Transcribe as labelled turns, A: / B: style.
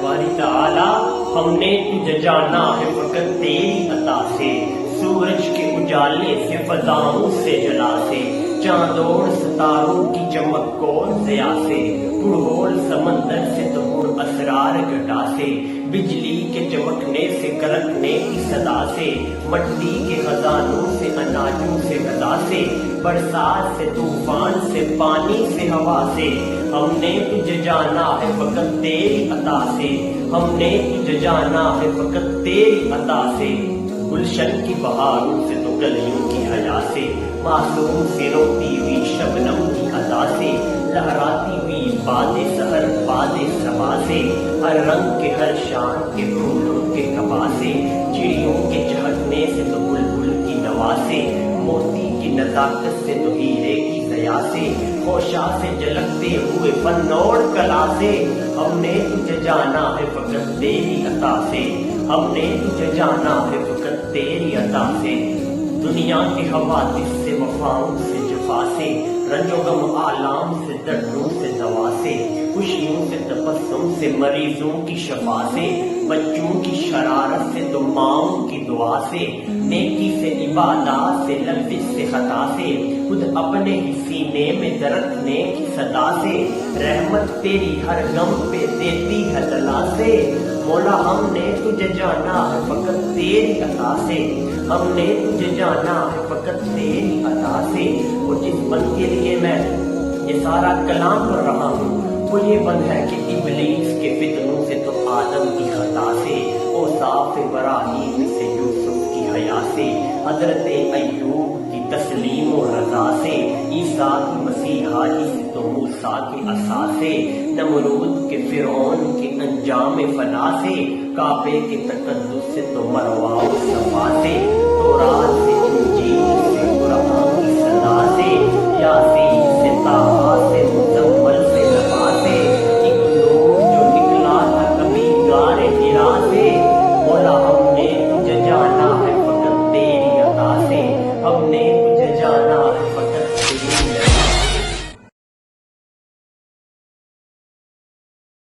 A: باری تعالی ہم نے تجھے جانا ہے فقط تیری عطا سے، سورج کے اجالے سے فضاؤں سے جلا سے، چاندوڑ ستاروں کی چمک کو ضیا سے، پرہول سمندر سے تو پر اسرار گھٹا سے، بجلی کے چمکنے سے کڑکنے کی صدا سے، مٹی کے خزانوں سے اناجوں سے غذا سے، برسات سے طوفان سے پانی سے ہوا سے، ہم نے تجھے جانا ہے فقط تیری عطا سے، ہم نے تجھے جانا ہے فقط تیری عطا سے، گلشن کی بہاروں سے تو گلیوں کی حیا سے، معصوم سے روتی ہوئی شبنم کی ادا سے، لہراتی ہوئی باد سحر باد صبا سے، ہر رنگ کے ہر شان کے پھولوں کے کبا سے، چڑیوں کے چہکنے سے تو بلبل کی نوا سے، موتی کی نزاکت سے تو ہیرے کی ضیا سے، خوشا سے جھلکتے ہوئے فنور کلا سے، ہم نے تجھے جانا ہے فقط تیری عطا سے، ہم نے تجھے جانا ہے فقط تیری عطا سے، دنیا کے حوادث سے وفاؤں سے جفا سے، رنج و غم آلام سے دردوں سے دوا سے، خوشیوں سے تبسم سے مریضوں کی شفا سے، بچوں کی شرارت سے تو ماؤں کی دعا سے، نیکی سے عبادات سے لفظ سے خطا سے، خود اپنے ہی سینے میں درکنے کی صدا سے، رحمت تیری ہر غم پہ دیتی ہے دلا سے، مولا ہم نے تجھے جانا ہے فقط تیری عطا سے، ہم نے تجھے جانا ہے فقط تیری عطا سے، اور جس بند کے لیے میں یہ سارا کلام پڑھ رہا ہوں وہ یہ بند ہے کہ ابلیس کے فتنوں سے تو آدم کی خطا سے، اوصاف ابراہیم سے یوسف کی حیا سے، حضرت ایوب کی تسلیم و رضا سے، عیسیٰ کی مسیحائی سے تو موسیٰ کے عصا سے، نمرود کے فرعون کے انجام فنا سے، کعبے کے تقدس سے تو مروہ و صفا سے، تورات سے